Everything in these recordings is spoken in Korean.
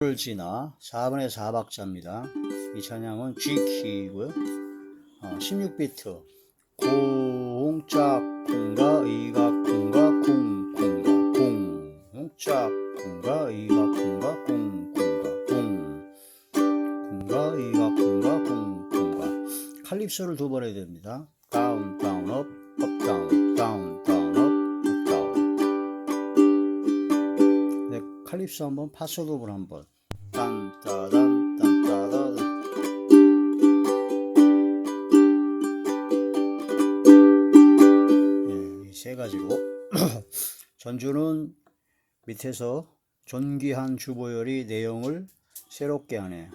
를 지나 4분의 4박자입니다. 이 찬양은 G키이고요. 16비트 공짝 콩가 이가 콩가 콩 콩가 공짝 콩가 이가 콩가 콩 콩가 공 콩가 이가 콩가 콩 콩가. 칼립소를 두 번 해야 됩니다. 다운 다운 업 업 다운 다운 다운 업 업 다운. 네, 칼립소 한번 파소도블 한번 딴따단 딴따단. 이 세 가지로 전주는 밑에서 존귀한 주보열이 내용을 새롭게 하네.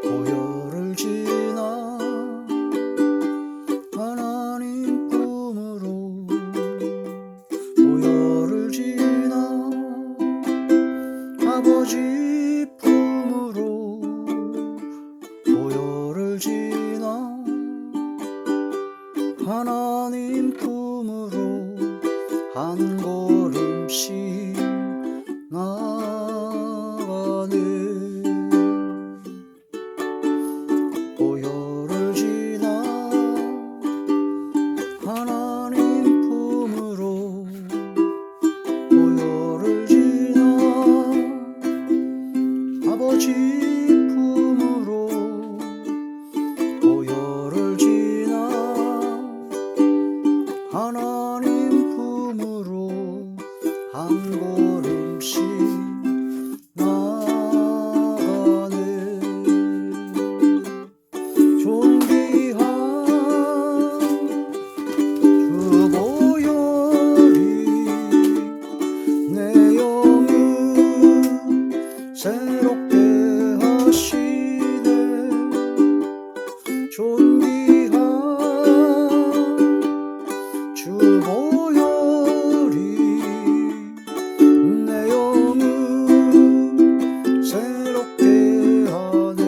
보혈을 지나 하나님 품으로 보혈을 지나 아버지 품으로 보혈을 지나 하나님 품으로 한 걸음씩 나가네. 보혈을 지나 하나님 품으로 보혈을 지나 아버지 품으로 보혈을 지나 하나님 품으로 한 걸음씩 나가네. 존귀한 주 보혈이 내 영을 새롭게 하시네. 존귀한 주 보혈이 내 영을 새롭게 하네.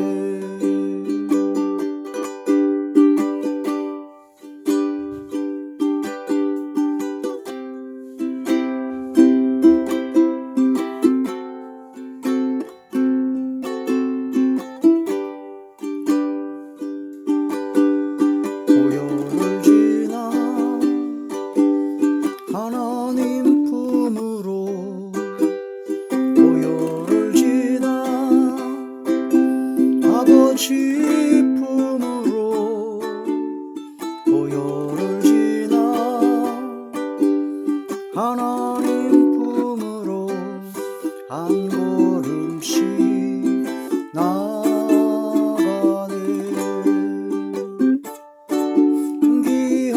보혈을 지나 하나님 품으로 보혈을 지나 아버지 품으로 보혈을 지나 하나님 품으로 한 걸음씩 나가네. 귀한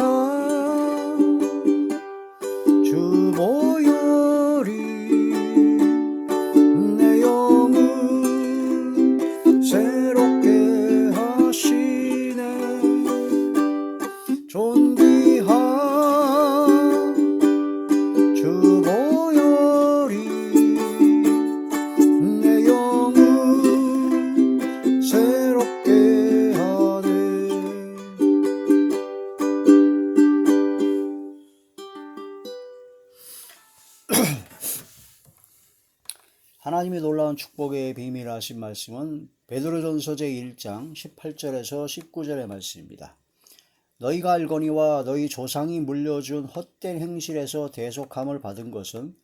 주 보혈이 내 영을 새롭게 하시네. 존귀한 주 보혈이 내 영을 새롭게 하네. 하나님의 놀라운 축복의 비밀 하신 말씀은 베드로전서 제1장 18절에서 19절의 말씀입니다. 너희가 알거니와 너희 조상이 물려준 헛된 행실에서 대속함을 받은 것은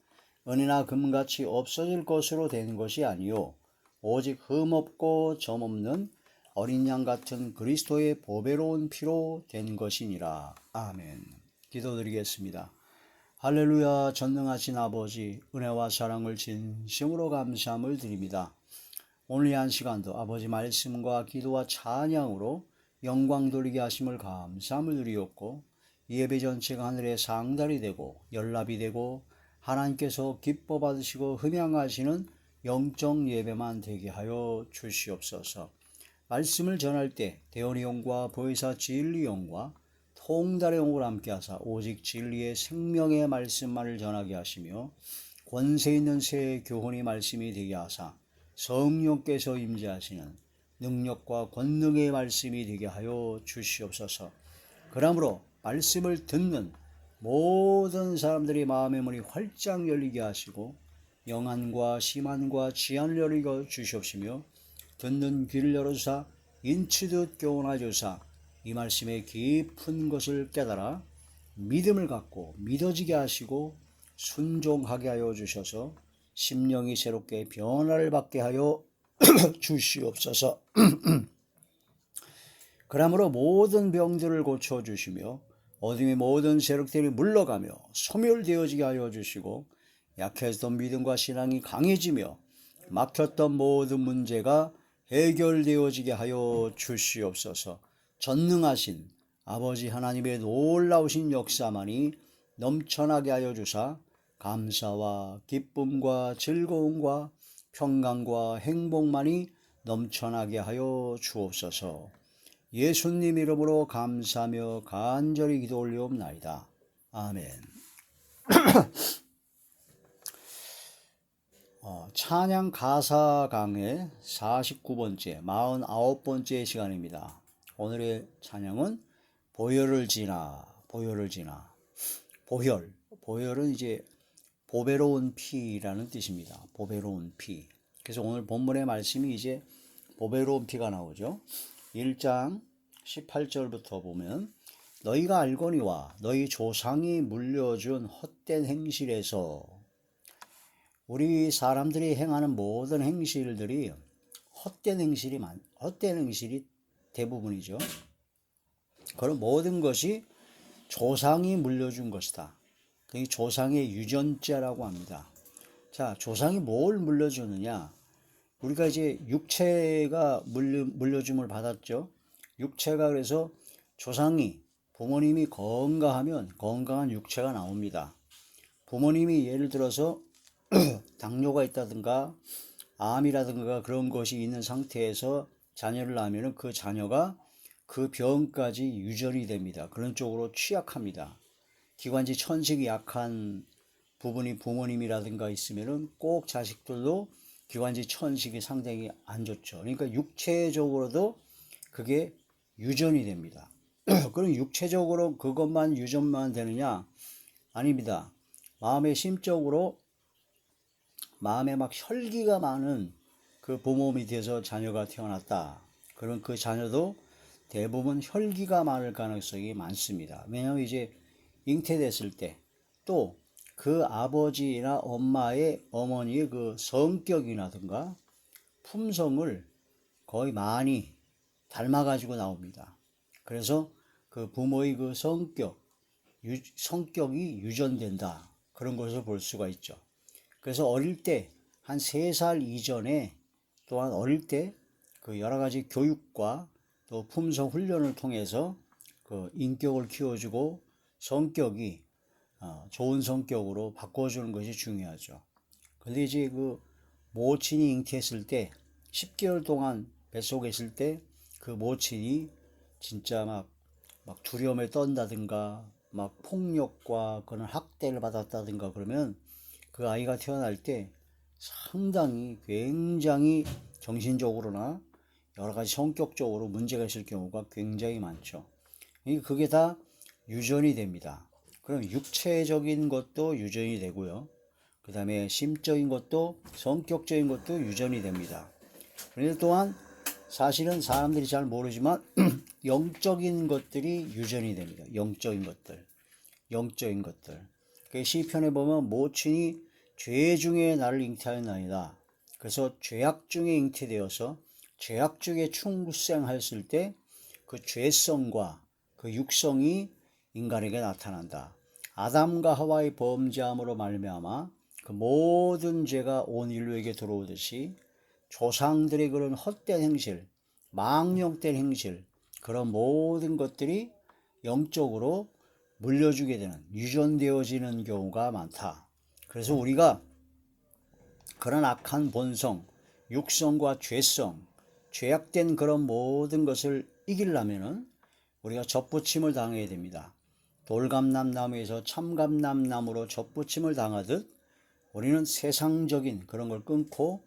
은이나 금같이 없어질 것으로 된 것이 아니요 오직 흠없고 점없는 어린 양 같은 그리스도의 보배로운 피로 된 것이니라. 아멘. 기도드리겠습니다. 할렐루야. 전능하신 아버지, 은혜와 사랑을 진심으로 감사함을 드립니다. 오늘 이 한 시간도 아버지 말씀과 기도와 찬양으로 영광 돌리게 하심을 감사함을 드리옵고, 이 예배 전체가 하늘의 상달이 되고 연락이 되고 하나님께서 기뻐 받으시고 흠양하시는 영적 예배만 되게 하여 주시옵소서. 말씀을 전할 때 대언의 영과 보혜사 진리 영과 송달의 영을 함께 하사 오직 진리의 생명의 말씀만을 전하게 하시며 권세 있는 새 교훈의 말씀이 되게 하사 성령께서 임재하시는 능력과 권능의 말씀이 되게 하여 주시옵소서. 그러므로 말씀을 듣는 모든 사람들이 마음의 문이 활짝 열리게 하시고 영안과 심안과 지안을 열리게 주시옵시며 듣는 귀를 열어주사 인치듯 교훈하여 주사 이 말씀의 깊은 것을 깨달아 믿음을 갖고 믿어지게 하시고 순종하게 하여 주셔서 심령이 새롭게 변화를 받게 하여 주시옵소서. 그러므로 모든 병들을 고쳐주시며 어둠의 모든 세력들이 물러가며 소멸되어지게 하여 주시고 약해졌던 믿음과 신앙이 강해지며 막혔던 모든 문제가 해결되어지게 하여 주시옵소서. 전능하신 아버지 하나님의 놀라우신 역사만이 넘쳐나게 하여 주사 감사와 기쁨과 즐거움과 평강과 행복만이 넘쳐나게 하여 주옵소서. 예수님 이름으로 감사하며 간절히 기도 올리옵나이다. 아멘. 찬양 가사 강의 49번째, 49번째 시간입니다. 오늘의 찬양은 보혈을 지나, 보혈을 지나. 보혈은 이제 보배로운 피라는 뜻입니다. 보배로운 피. 그래서 오늘 본문의 말씀이 이제 보배로운 피가 나오죠. 1장 18절부터 보면 너희가 알거니와 너희 조상이 물려준 헛된 행실에서 우리 사람들이 행하는 모든 행실들이 헛된 행실이 대부분이죠. 그런 모든 것이 조상이 물려준 것이다. 그게 조상의 유전자라고 합니다. 자, 조상이 뭘 물려주느냐? 우리가 이제 육체가 물려줌을 받았죠. 육체가 그래서 조상이 부모님이 건강하면 건강한 육체가 나옵니다. 부모님이 예를 들어서 당뇨가 있다든가 암이라든가 그런 것이 있는 상태에서 자녀를 낳으면 그 자녀가 그 병까지 유전이 됩니다. 그런 쪽으로 취약합니다. 기관지 천식이 약한 부분이 부모님이라든가 있으면 꼭 자식들도 기관지 천식이 상당히 안 좋죠. 그러니까 육체적으로도 그게 유전이 됩니다. 그럼 육체적으로 그것만 유전만 되느냐? 아닙니다. 마음의 심적으로 마음에 막 혈기가 많은 그 부모 밑에서 자녀가 태어났다. 그럼 그 자녀도 대부분 혈기가 많을 가능성이 많습니다. 왜냐하면 이제 잉태됐을 때 또 그 아버지나 어머니의 그 성격이라든가 품성을 거의 많이 닮아가지고 나옵니다. 그래서 그 부모의 그 성격이 유전된다. 그런 것을 볼 수가 있죠. 그래서 어릴 때 한 3살 이전에 또한 어릴 때 그 여러 가지 교육과 또 품성 훈련을 통해서 그 인격을 키워주고 성격이 좋은 성격으로 바꿔주는 것이 중요하죠. 근데 이제 그 모친이 잉태했을 때 10개월 동안 뱃속에 있을 때 그 모친이 진짜 막 두려움에 떤다든가 막 폭력과 그런 학대를 받았다든가 그러면 그 아이가 태어날 때 상당히 굉장히 정신적으로나 여러 가지 성격적으로 문제가 있을 경우가 굉장히 많죠. 그게 다 유전이 됩니다. 그럼 육체적인 것도 유전이 되고요. 그 다음에 심적인 것도 성격적인 것도 유전이 됩니다. 그런데 또한 사실은 사람들이 잘 모르지만 영적인 것들이 유전이 됩니다. 영적인 것들. 그 시편에 보면 모친이 죄 중에 나를 잉태하였나이다. 그래서 죄악 중에 잉태되어서 죄악 중에 충생하였을 때 그 죄성과 그 육성이 인간에게 나타난다. 아담과 하와의 범죄함으로 말미암아 그 모든 죄가 온 인류에게 들어오듯이 조상들의 그런 헛된 행실, 망령된 행실, 그런 모든 것들이 영적으로 물려주게 되는, 유전되어지는 경우가 많다. 그래서 우리가 그런 악한 본성, 육성과 죄성, 죄악된 그런 모든 것을 이기려면은 우리가 접붙임을 당해야 됩니다. 돌감람나무에서 참감람나무로 접붙임을 당하듯 우리는 세상적인 그런 걸 끊고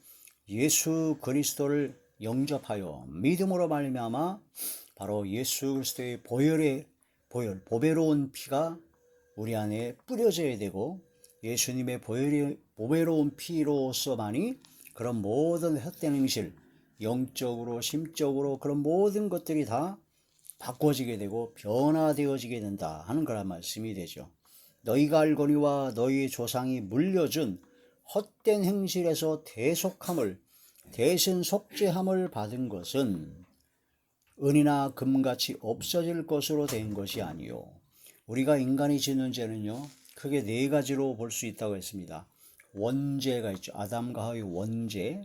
예수 그리스도를 영접하여 믿음으로 말미암아 바로 예수 그리스도의 보배로운 피가 우리 안에 뿌려져야 되고 예수님의 보배로운 피로서만이 그런 모든 헛된 행실, 영적으로 심적으로 그런 모든 것들이 다 바꿔지게 되고 변화되어지게 된다 하는 그런 말씀이 되죠. 너희가 알거니와 너희 조상이 물려준 헛된 행실에서 대속함을 대신 속죄함을 받은 것은 은이나 금같이 없어질 것으로 된 것이 아니요. 우리가 인간이 짓는 죄는요 크게 네 가지로 볼 수 있다고 했습니다. 원죄가 있죠. 아담과 하와의 원죄,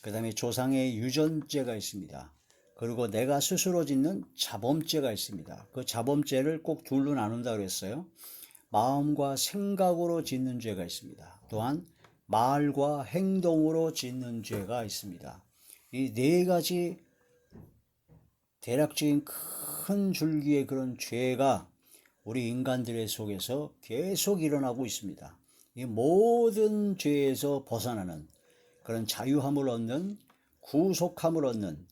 그 다음에 조상의 유전죄가 있습니다. 그리고 내가 스스로 짓는 자범죄가 있습니다. 그 자범죄를 꼭 둘로 나눈다고 그랬어요. 마음과 생각으로 짓는 죄가 있습니다. 또한 말과 행동으로 짓는 죄가 있습니다. 이 네 가지 대략적인 큰 줄기의 그런 죄가 우리 인간들의 속에서 계속 일어나고 있습니다. 이 모든 죄에서 벗어나는 그런 자유함을 얻는 구속함을 얻는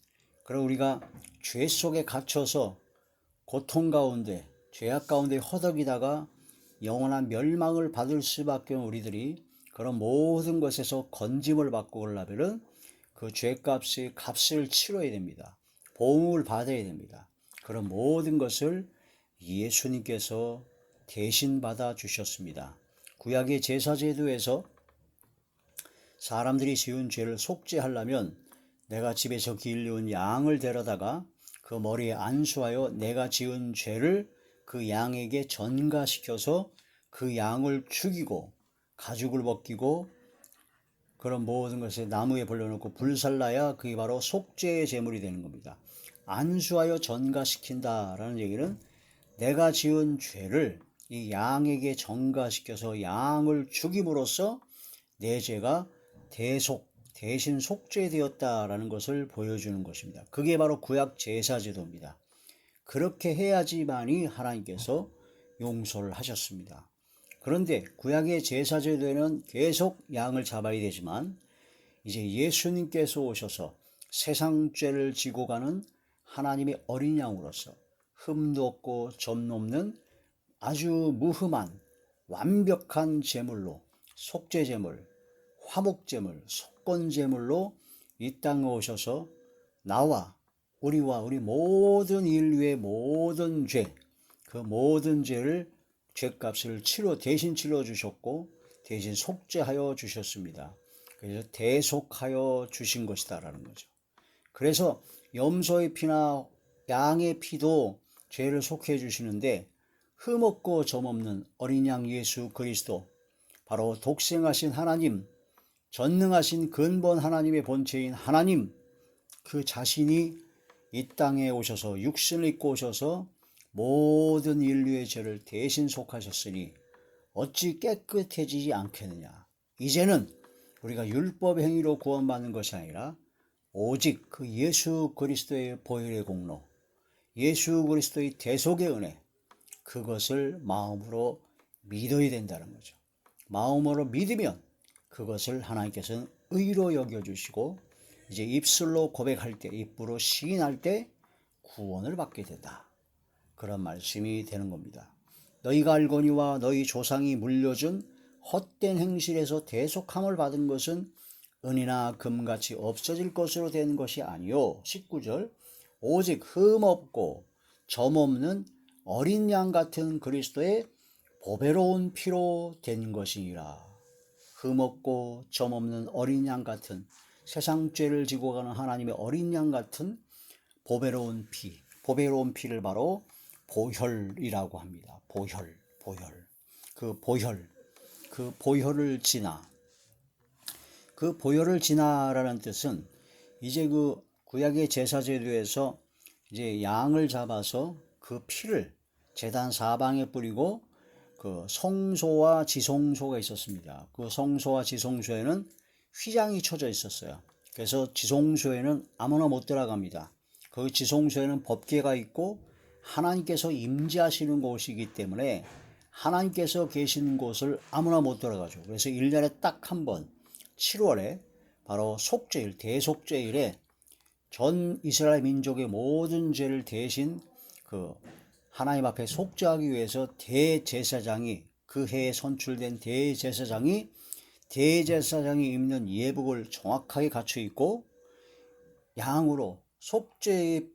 그런 우리가 죄 속에 갇혀서 고통 가운데 죄악 가운데 허덕이다가 영원한 멸망을 받을 수밖에 없는 우리들이 그런 모든 것에서 건짐을 받고 그러려면 그 죄값의 값을 치러야 됩니다. 보응을 받아야 됩니다. 그런 모든 것을 예수님께서 대신 받아 주셨습니다. 구약의 제사제도에서 사람들이 지은 죄를 속죄하려면 내가 집에서 길러온 양을 데려다가 그 머리에 안수하여 내가 지은 죄를 그 양에게 전가시켜서 그 양을 죽이고 가죽을 벗기고 그런 모든 것을 나무에 벌려놓고 불살라야 그게 바로 속죄의 제물이 되는 겁니다. 안수하여 전가시킨다라는 얘기는 내가 지은 죄를 이 양에게 전가시켜서 양을 죽임으로써 내 죄가 대신 속죄되었다라는 것을 보여주는 것입니다. 그게 바로 구약 제사제도입니다. 그렇게 해야지만이 하나님께서 용서를 하셨습니다. 그런데 구약의 제사제도에는 계속 양을 잡아야 되지만 이제 예수님께서 오셔서 세상 죄를 지고 가는 하나님의 어린 양으로서 흠도 없고 점도 없는 아주 무흠한 완벽한 제물로 속죄제물, 화목제물, 속건제물로 이 땅에 오셔서 나와 우리와 우리 모든 인류의 모든 죄, 그 모든 죄를 죄값을 대신 치러 주셨고 대신 속죄하여 주셨습니다. 그래서 대속하여 주신 것이다라는 거죠. 그래서 염소의 피나 양의 피도 죄를 속해 주시는데 흠없고 점없는 어린 양 예수 그리스도, 바로 독생하신 하나님, 전능하신 근본 하나님의 본체인 하나님, 그 자신이 이 땅에 오셔서 육신을 입고 오셔서 모든 인류의 죄를 대신 속하셨으니 어찌 깨끗해지지 않겠느냐. 이제는 우리가 율법 행위로 구원받는 것이 아니라 오직 그 예수 그리스도의 보혈의 공로, 예수 그리스도의 대속의 은혜, 그것을 마음으로 믿어야 된다는 거죠. 마음으로 믿으면 그것을 하나님께서는 의로 여겨주시고 이제 입술로 고백할 때, 입으로 시인할 때 구원을 받게 된다. 그런 말씀이 되는 겁니다. 너희가 알거니와 너희 조상이 물려준 헛된 행실에서 대속함을 받은 것은 은이나 금같이 없어질 것으로 된 것이 아니요. 19절 오직 흠없고 점없는 어린 양 같은 그리스도의 보배로운 피로 된 것이니라. 흠없고 점없는 어린 양 같은 세상 죄를 지고 가는 하나님의 어린 양 같은 보배로운 피를 바로 보혈이라고 합니다. 보혈. 그 보혈을 지나라는 뜻은 이제 그 구약의 제사제도에서 이제 양을 잡아서 그 피를 제단 사방에 뿌리고 그 성소와 지성소가 있었습니다. 그 성소와 지성소에는 휘장이 쳐져 있었어요. 그래서 지성소에는 아무나 못 들어갑니다. 그 지성소에는 법궤가 있고 하나님께서 임재하시는 곳이기 때문에 하나님께서 계시는 곳을 아무나 못 들어가죠. 그래서 1년에 딱 한 번 7월에 바로 속죄일, 대속죄일에 전 이스라엘 민족의 모든 죄를 대신 그 하나님 앞에 속죄하기 위해서 대제사장이, 그 해에 선출된 대제사장이 입는 예복을 정확하게 갖춰 입고 양으로 속죄의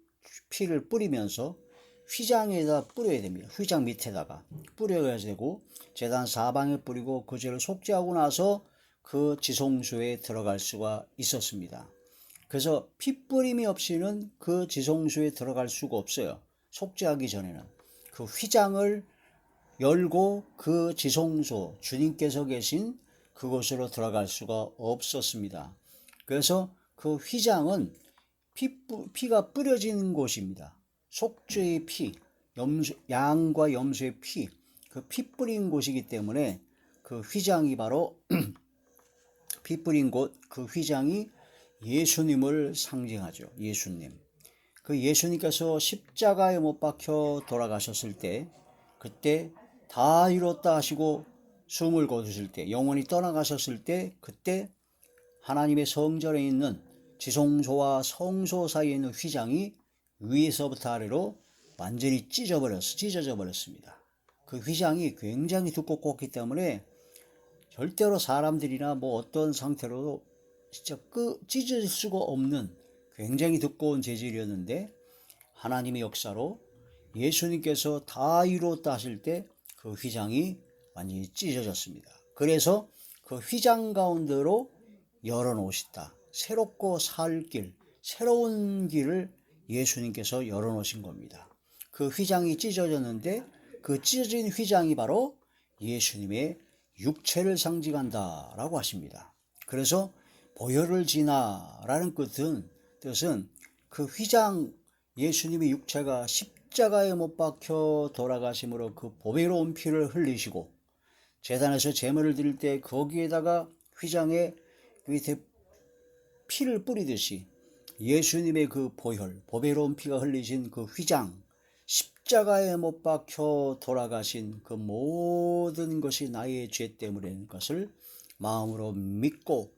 피를 뿌리면서 휘장에다 뿌려야 됩니다. 휘장 밑에다가 뿌려야 되고 제단 사방에 뿌리고 그 죄를 속죄하고 나서 그 지성소에 들어갈 수가 있었습니다. 그래서 피 뿌림이 없이는 그 지성소에 들어갈 수가 없어요. 속죄하기 전에는 그 휘장을 열고 그 지성소, 주님께서 계신 그곳으로 들어갈 수가 없었습니다. 그래서 그 휘장은 피가 뿌려지는 곳입니다. 속죄의 피, 양과 염소의 피, 그 피 뿌린 곳이기 때문에 그 휘장이 바로 피 뿌린 곳, 그 휘장이 예수님을 상징하죠. 예수님. 그 예수님께서 십자가에 못 박혀 돌아가셨을 때, 그때 다 이뤘다 하시고 숨을 거두실 때, 영원히 떠나가셨을 때, 그때 하나님의 성전에 있는 지성소와 성소 사이에 있는 휘장이 위에서부터 아래로 완전히 찢어져 버렸습니다. 그 휘장이 굉장히 두껍기 때문에 절대로 사람들이나 뭐 어떤 상태로도 진짜 찢어질 수가 없는 굉장히 두꺼운 재질이었는데, 하나님의 역사로 예수님께서 다 이루었다 하실 때 그 휘장이 완전히 찢어졌습니다. 그래서 그 휘장 가운데로 열어놓으시다. 새롭고 살 길, 새로운 길을 예수님께서 열어놓으신 겁니다. 그 휘장이 찢어졌는데 그 찢어진 휘장이 바로 예수님의 육체를 상징한다라고 하십니다. 그래서 보혈을 지나라는 뜻은 그 휘장, 예수님의 육체가 십자가에 못 박혀 돌아가심으로 그 보배로운 피를 흘리시고 제단에서 제물을 드릴 때 거기에다가 휘장에 밑에 피를 뿌리듯이 예수님의 그 보혈, 보배로운 피가 흘리신 그 휘장, 십자가에 못 박혀 돌아가신 그 모든 것이 나의 죄 때문인 것을 마음으로 믿고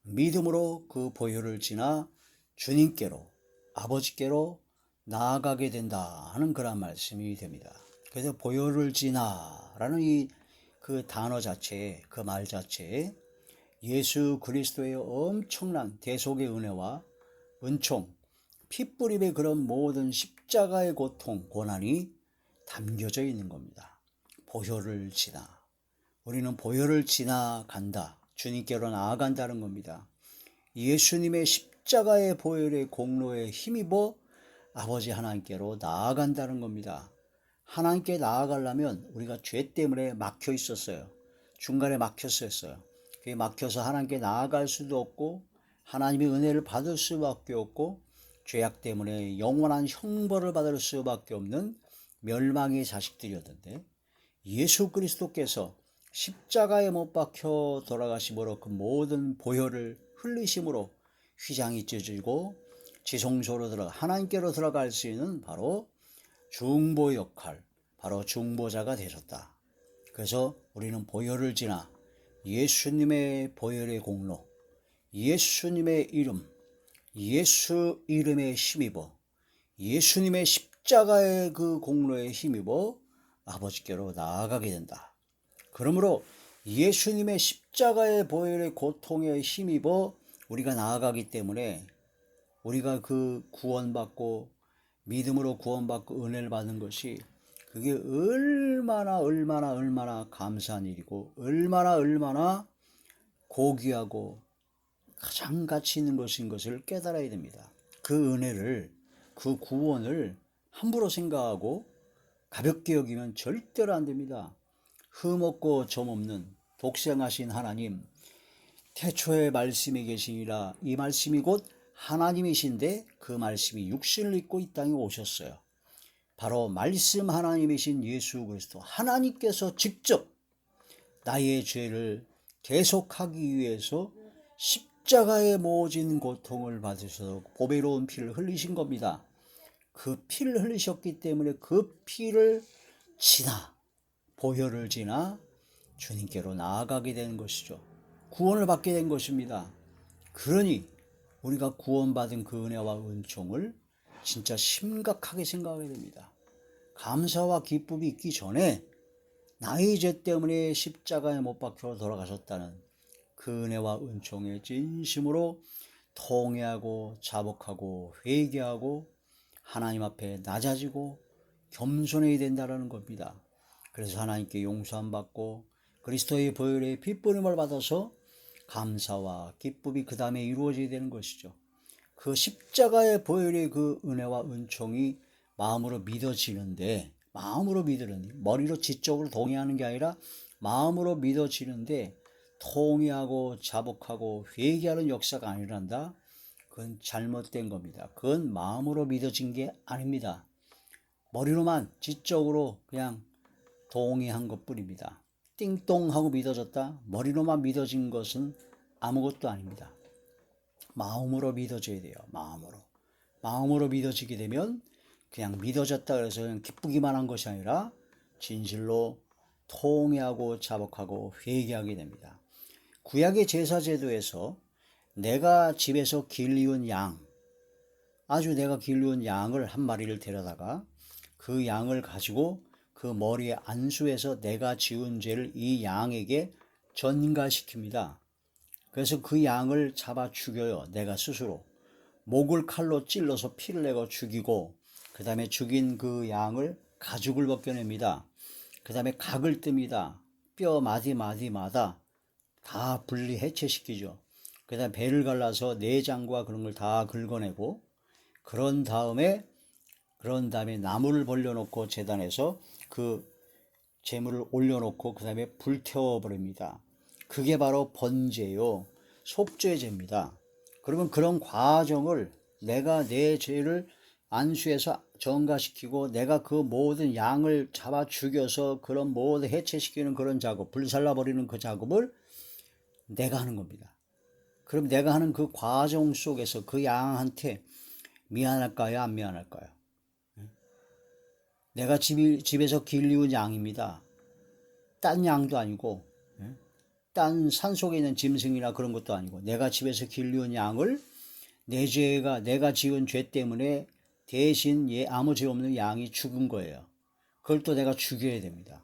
믿음으로 그 보혈을 지나 주님께로, 아버지께로 나아가게 된다 하는 그런 말씀이 됩니다. 그래서 보혈을 지나라는 이 그 단어 자체에, 그 말 자체에 예수 그리스도의 엄청난 대속의 은혜와 은총, 핏뿌림의 그런 모든 십자가의 고통, 고난이 담겨져 있는 겁니다. 보혈을 지나, 우리는 보혈을 지나간다, 주님께로 나아간다는 겁니다. 예수님의 십자가의 보혈의 공로에 힘입어 아버지 하나님께로 나아간다는 겁니다. 하나님께 나아가려면 우리가 죄 때문에 막혀 있었어요. 중간에 막혔었어요. 그게 막혀서 하나님께 나아갈 수도 없고 하나님의 은혜를 받을 수밖에 없고 죄악 때문에 영원한 형벌을 받을 수밖에 없는 멸망의 자식들이었는데, 예수 그리스도께서 십자가에 못 박혀 돌아가심으로 그 모든 보혈을 흘리심으로 휘장이 찢어지고 지성소로 하나님께로 들어갈 수 있는 바로 중보 역할, 바로 중보자가 되셨다. 그래서 우리는 보혈을 지나 예수님의 보혈의 공로, 예수님의 이름, 예수 이름에 힘입어 예수님의 십자가의 그 공로에 힘입어 아버지께로 나아가게 된다. 그러므로 예수님의 십자가의 보혈의 고통에 힘입어 우리가 나아가기 때문에 우리가 그 구원받고 믿음으로 구원받고 은혜를 받는 것이 그게 얼마나 감사한 일이고 얼마나 고귀하고 가장 가치 있는 것인 것을 깨달아야 됩니다. 그 은혜를, 그 구원을 함부로 생각하고 가볍게 여기면 절대로 안 됩니다. 흠없고 점없는 독생하신 하나님, 태초에 말씀이 계시니라, 이 말씀이 곧 하나님이신데 그 말씀이 육신을 입고 이 땅에 오셨어요. 바로 말씀 하나님이신 예수 그리스도, 하나님께서 직접 나의 죄를 대속하기 위해서 십자가의 모진 고통을 받으셔서 보배로운 피를 흘리신 겁니다. 그 피를 흘리셨기 때문에 그 피를 지나 보혈을 지나 주님께로 나아가게 되는 것이죠. 구원을 받게 된 것입니다. 그러니 우리가 구원받은 그 은혜와 은총을 진짜 심각하게 생각하게 됩니다. 감사와 기쁨이 있기 전에 나의 죄 때문에 십자가에 못 박혀 돌아가셨다는 그 은혜와 은총에 진심으로 통회하고 자복하고 회개하고 하나님 앞에 낮아지고 겸손해야 된다는 겁니다. 그래서 하나님께 용서함 받고 그리스도의 보혈의 핏부림을 받아서 감사와 기쁨이 그 다음에 이루어져야 되는 것이죠. 그 십자가의 보혈의 그 은혜와 은총이 마음으로 믿어지는데, 마음으로 믿으는, 머리로 지적으로 동의하는 게 아니라 마음으로 믿어지는데 통회하고 자복하고 회개하는 역사가 아니란다. 그건 잘못된 겁니다. 그건 마음으로 믿어진 게 아닙니다. 머리로만 지적으로 그냥 동의한 것뿐입니다. 띵똥하고 믿어졌다. 머리로만 믿어진 것은 아무것도 아닙니다. 마음으로 믿어져야 돼요. 마음으로 믿어지게 되면 그냥 믿어졌다 그래서 그냥 기쁘기만 한 것이 아니라 진실로 통회하고 자복하고 회개하게 됩니다. 구약의 제사제도에서 내가 집에서 길리운 양, 아주 내가 길리운 양을 한 마리를 데려다가 그 양을 가지고 그 머리에 안수해서 내가 지은 죄를 이 양에게 전가시킵니다. 그래서 그 양을 잡아 죽여요. 내가 스스로. 목을 칼로 찔러서 피를 내고 죽이고 그 다음에 죽인 그 양을 가죽을 벗겨냅니다. 그 다음에 각을 뜹니다. 뼈 마디마디마다 다 분리 해체시키죠. 그 다음에 배를 갈라서 내장과 그런 걸 다 긁어내고 그런 다음에 나무를 벌려놓고 제단에서 그 재물을 올려놓고 그 다음에 불태워버립니다. 그게 바로 번제요. 속죄제입니다. 그러면 그런 과정을 내가 내 죄를 안수해서 정가시키고 내가 그 모든 양을 잡아 죽여서 그런 모든 해체시키는 그런 작업, 불살라버리는 그 작업을 내가 하는 겁니다. 그럼 내가 하는 그 과정 속에서 그 양한테 미안할까요? 안 미안할까요? 내가 집에서 길리운 양입니다. 딴 양도 아니고 딴 산속에 있는 짐승이나 그런 것도 아니고 내가 집에서 길리운 양을 내가 지은 죄 때문에 대신 아무 죄 없는 양이 죽은 거예요. 그걸 또 내가 죽여야 됩니다.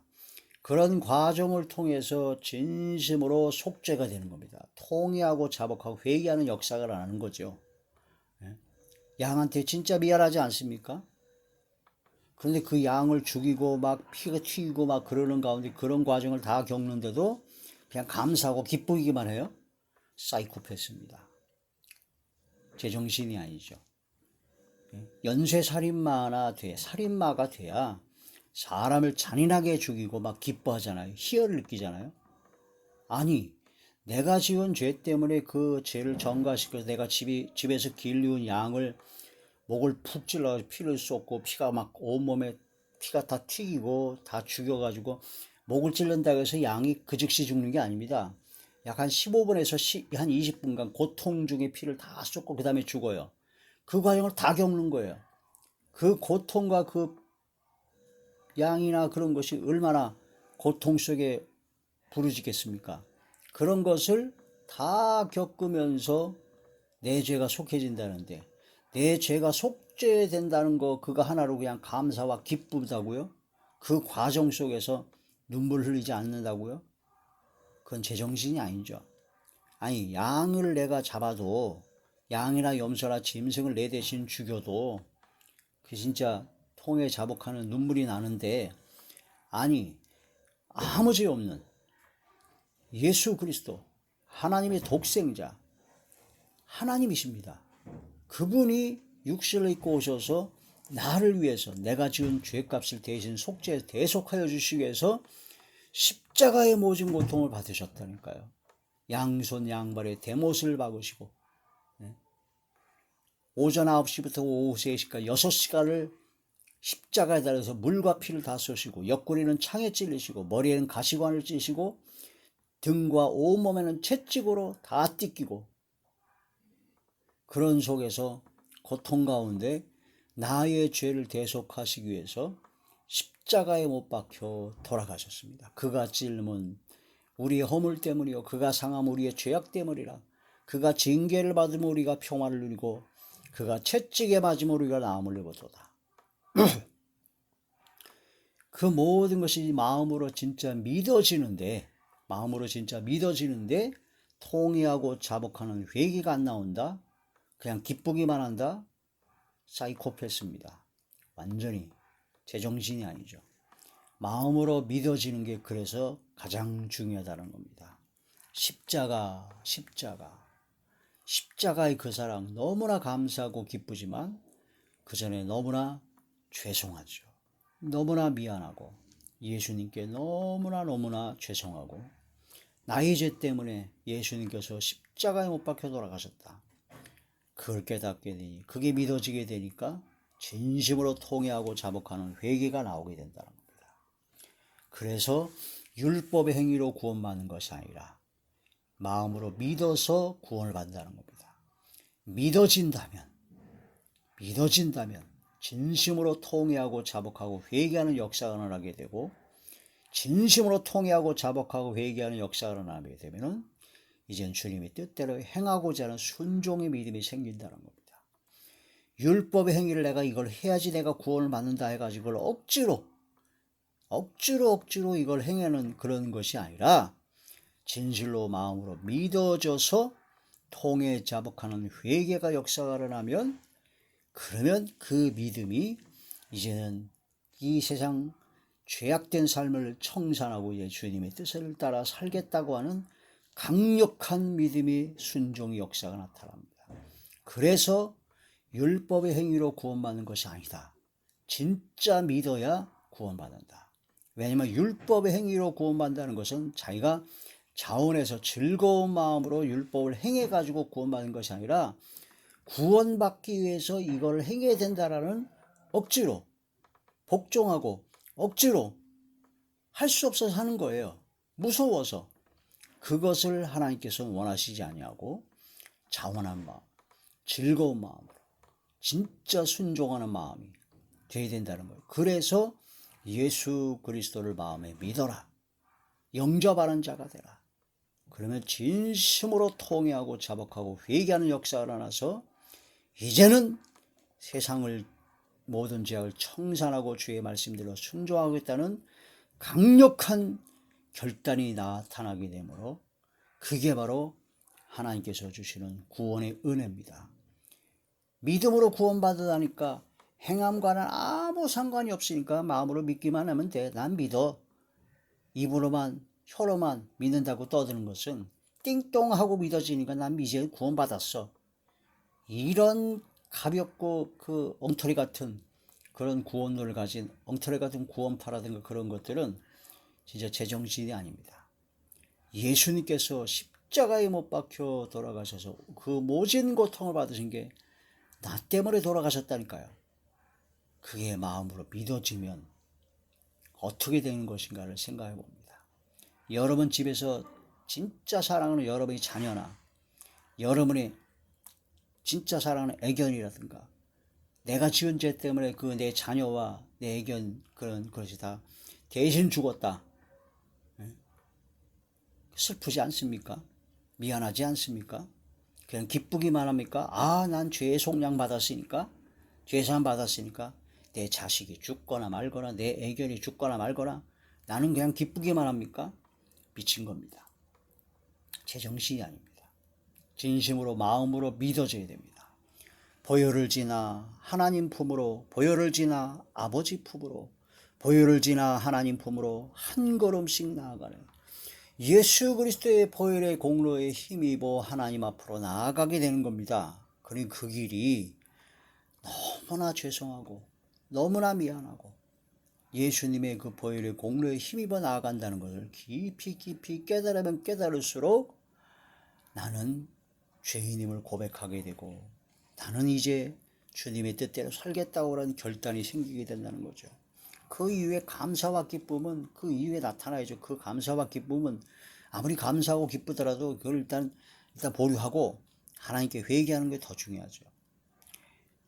그런 과정을 통해서 진심으로 속죄가 되는 겁니다. 통회하고 자복하고 회개하는 역사가 나는 거죠. 양한테 진짜 미안하지 않습니까? 그런데 그 양을 죽이고 막 피가 튀기고 막 그러는 가운데 그런 과정을 다 겪는데도 그냥 감사하고 기쁘기만 해요? 사이코패스입니다. 제정신이 아니죠. 살인마가 돼야 사람을 잔인하게 죽이고 막 기뻐하잖아요. 희열을 느끼잖아요. 아니, 내가 지은 죄 때문에 그 죄를 전가시켜서 내가 집에서 길리운 양을 목을 푹 찔러 피를 쏟고 피가 막 온몸에 피가 다 튀기고 다 죽여가지고 목을 찔른다고 해서 양이 그 즉시 죽는 게 아닙니다. 약 한 15분에서 한 20분간 고통 중에 피를 다 쏟고 그 다음에 죽어요. 그 과정을 다 겪는 거예요. 그 고통과 그 양이나 그런 것이 얼마나 고통 속에 부르짖겠습니까? 그런 것을 다 겪으면서 내 죄가 속해진다는데 내 죄가 속죄된다는 거 그거 하나로 그냥 감사와 기쁘다고요? 그 과정 속에서 눈물 흘리지 않는다고요? 그건 제정신이 아니죠. 아니 양을 내가 잡아도 양이나 염소나 짐승을 내 대신 죽여도 그 진짜 통에 자복하는 눈물이 나는데 아니 아무 죄 없는 예수 그리스도 하나님의 독생자 하나님이십니다. 그분이 육신을 입고 오셔서 나를 위해서 내가 지은 죄값을 대신 대속하여 주시기 위해서 십자가의 모진 고통을 받으셨다니까요. 양손 양발에 대못을 박으시고 오전 9시부터 오후 3시까지 6시간을 십자가에 달려서 물과 피를 다 쏘시고 옆구리는 창에 찔리시고 머리에는 가시관을 찌시고 등과 온몸에는 채찍으로 다 띠끼고 그런 속에서 고통 가운데 나의 죄를 대속하시기 위해서 십자가에 못 박혀 돌아가셨습니다. 그가 찔림은 우리의 허물 때문이요 그가 상함 우리의 죄악 때문이라. 그가 징계를 받으면 우리가 평화를 누리고 그가 채찍에 맞으면 우리가 나음을 입었도다. 그 모든 것이 마음으로 진짜 믿어지는데 통회하고 자복하는 회개가 안 나온다. 그냥 기쁘기만 한다. 사이코패스입니다. 완전히 제정신이 아니죠. 마음으로 믿어지는 게 그래서 가장 중요하다는 겁니다. 십자가의 그 사랑 너무나 감사하고 기쁘지만 그 전에 너무나 죄송하죠. 너무나 미안하고 예수님께 너무나 죄송하고 나의 죄 때문에 예수님께서 십자가에 못 박혀 돌아가셨다. 그걸 깨닫게 되니 그게 믿어지게 되니까 진심으로 통회하고 자복하는 회개가 나오게 된다는 겁니다. 그래서 율법의 행위로 구원받는 것이 아니라 마음으로 믿어서 구원을 받는다는 겁니다. 믿어진다면 진심으로 통회하고 자복하고 회개하는 역사가 일어나게 되고 진심으로 통회하고 자복하고 회개하는 역사가 일어나게 되면은 이젠 주님의 뜻대로 행하고자 하는 순종의 믿음이 생긴다는 겁니다. 율법의 행위를 내가 이걸 해야지 내가 구원을 받는다 해가지고 이걸 억지로 이걸 행하는 그런 것이 아니라 진실로 마음으로 믿어져서 통회 자복하는 회개가 역사가 일어나면 그러면 그 믿음이 이제는 이 세상 죄악된 삶을 청산하고 이제 주님의 뜻을 따라 살겠다고 하는 강력한 믿음이 순종의 역사가 나타납니다. 그래서 율법의 행위로 구원받는 것이 아니다. 진짜 믿어야 구원받는다. 왜냐하면 율법의 행위로 구원받는다는 것은 자기가 자원해서 즐거운 마음으로 율법을 행해가지고 구원받는 것이 아니라 구원받기 위해서 이걸 행해야 된다라는 억지로 복종하고 억지로 할 수 없어서 하는 거예요. 무서워서. 그것을 하나님께서는 원하시지 아니하고 자원한 마음, 즐거운 마음으로 진짜 순종하는 마음이 되어야 된다는 거예요. 그래서 예수 그리스도를 마음에 믿어라. 영접하는 자가 되라. 그러면 진심으로 통회하고 자복하고 회개하는 역사가 일어나서 이제는 세상을 모든 죄악을 청산하고 주의 말씀대로 순종하겠다는 강력한 결단이 나타나게 되므로 그게 바로 하나님께서 주시는 구원의 은혜입니다. 믿음으로 구원받으다니까 행함과는 아무 상관이 없으니까 마음으로 믿기만 하면 돼. 난 믿어. 입으로만 혀로만 믿는다고 떠드는 것은 띵똥하고 믿어지니까 난 이제 구원받았어. 이런 가볍고 그 엉터리 같은 그런 구원론을 가진 엉터리 같은 구원파라든가 그런 것들은 진짜 제정신이 아닙니다. 예수님께서 십자가에 못 박혀 돌아가셔서 그 모진 고통을 받으신 게 나 때문에 돌아가셨다니까요. 그게 마음으로 믿어지면 어떻게 되는 것인가를 생각해 봅니다. 여러분 집에서 진짜 사랑하는 여러분의 자녀나 여러분이 진짜 사랑하는 애견이라든가 내가 지은 죄 때문에 그 내 자녀와 내 애견 그런 것이 다 대신 죽었다. 슬프지 않습니까? 미안하지 않습니까? 그냥 기쁘기만 합니까? 아, 난 죄의 속량 받았으니까 죄사함 받았으니까 내 자식이 죽거나 말거나 내 애견이 죽거나 말거나 나는 그냥 기쁘기만 합니까? 미친 겁니다. 제정신이 아닙니다. 진심으로 마음으로 믿어져야 됩니다. 보혈을 지나 하나님 품으로 보혈을 지나 아버지 품으로 보혈을 지나 하나님 품으로 한 걸음씩 나아가는 예수 그리스도의 보혈의 공로에 힘입어 하나님 앞으로 나아가게 되는 겁니다. 그러니 그 길이 너무나 죄송하고 너무나 미안하고 예수님의 그 보혈의 공로에 힘입어 나아간다는 것을 깊이 깨달으면 깨달을수록 나는 죄인임을 고백하게 되고 나는 이제 주님의 뜻대로 살겠다고 하는 결단이 생기게 된다는 거죠. 그 이후에 감사와 기쁨은 그 이후에 나타나야죠. 그 감사와 기쁨은 아무리 감사하고 기쁘더라도 그걸 일단 보류하고 하나님께 회개하는 게 더 중요하죠.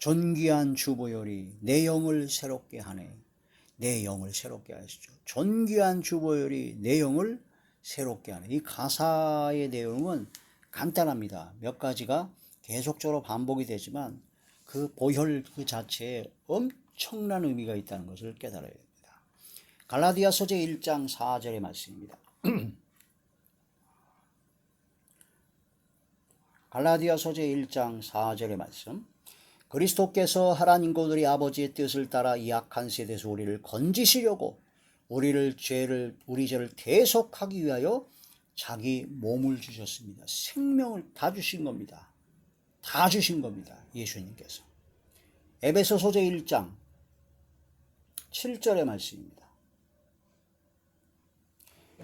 존귀한 주보혈이 내 영을 새롭게 하네. 내 영을 새롭게 하시죠. 존귀한 주보혈이 내 영을 새롭게 하네. 이 가사의 내용은 간단합니다. 몇 가지가 계속적으로 반복이 되지만 그 보혈 그 자체에 엄청난 의미가 있다는 것을 깨달아야 됩니다. 갈라디아서 제1장 4절의 말씀입니다. 갈라디아서 제1장 4절의 말씀. 그리스도께서 하나님과 우리 아버지의 뜻을 따라 이 악한 세대에서 우리를 건지시려고 우리 죄를 대속하기 위하여 자기 몸을 주셨습니다. 생명을 다 주신 겁니다. 다 주신 겁니다. 예수님께서. 에베소서 제1장 7절의 말씀입니다.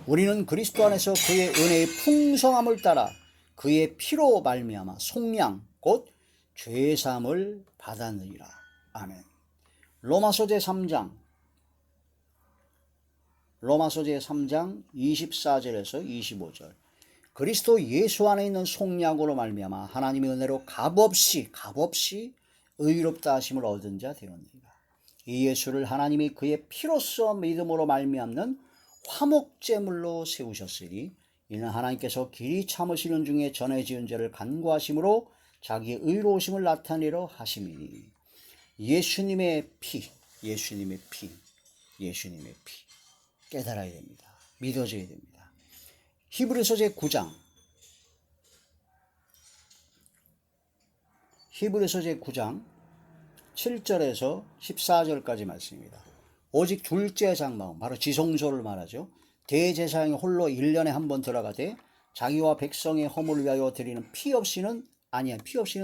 우리는 그리스도 안에서 그의 은혜의 풍성함을 따라 그의 피로 말미암아 속량 곧 죄사함을 받았느니라. 아멘. 로마서 제3장 24절에서 25절. 그리스도 예수 안에 있는 속량으로 말미암아 하나님의 은혜로 값없이 의롭다 하심을 얻은 자 되었느니라. 이 예수를 하나님이 그의 피로써 믿음으로 말미암는 화목제물로 세우셨으니 이는 하나님께서 길이 참으시는 중에 전에 지은 죄를 간구하심으로 자기의 의로우심을 나타내려 하심이니. 예수님의 피 깨달아야 됩니다. 믿어져야 됩니다. 히브리서 제9장 7절에서 14절까지 말씀입니다. 오직 둘째 장막은 바로 지성소를 말하죠. 대제사장이 홀로 1년에 한 번 들어가되 자기와 백성의 허물을 위하여 드리는 피 없이는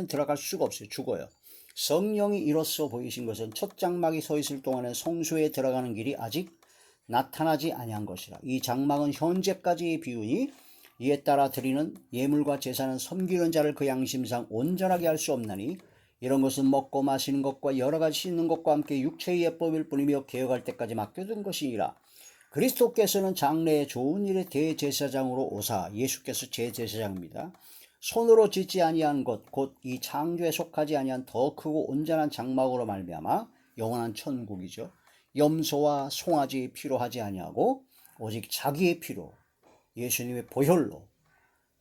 들어갈 수가 없어요. 죽어요. 성령이 이로써 보이신 것은 첫 장막이 서 있을 동안에 성소에 들어가는 길이 아직 나타나지 아니한 것이라. 이 장막은 현재까지의 비유니 이에 따라 드리는 예물과 제사는 섬기는 자를 그 양심상 온전하게 할 수 없나니 이런 것은 먹고 마시는 것과 여러 가지 씻는 것과 함께 육체의 예법일 뿐이며 개혁할 때까지 맡겨둔 것이니라. 그리스도께서는 장래의 좋은 일의 대제사장으로 오사. 예수께서 제제사장입니다. 손으로 짓지 아니한 것 곧 이 창조에 속하지 아니한 더 크고 온전한 장막으로 말미암아 영원한 천국이죠. 염소와 송아지 피로 하지 아니하고 오직 자기의 피로 예수님의 보혈로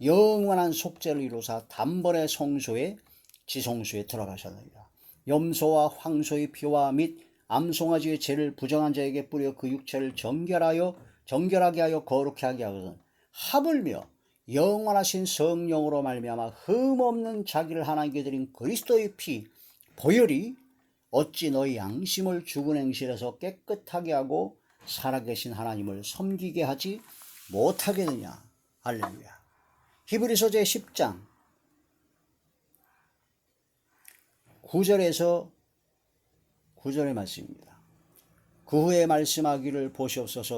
영원한 속죄를 이루사 단번에 성소에 지성소에 들어가셨느니라. 염소와 황소의 피와 및 암송아지의 죄를 부정한 자에게 뿌려 그 육체를 정결하게 하여 거룩하게 하거든 하물며 영원하신 성령으로 말미암아 흠없는 자기를 하나님께 드린 그리스도의 피 보혈이 어찌 너희 양심을 죽은 행실에서 깨끗하게 하고 살아계신 하나님을 섬기게 하지 못하겠느냐. 할렐루야. 히브리서 제10장 9절의 말씀입니다. 그 후에 말씀하기를 보시옵소서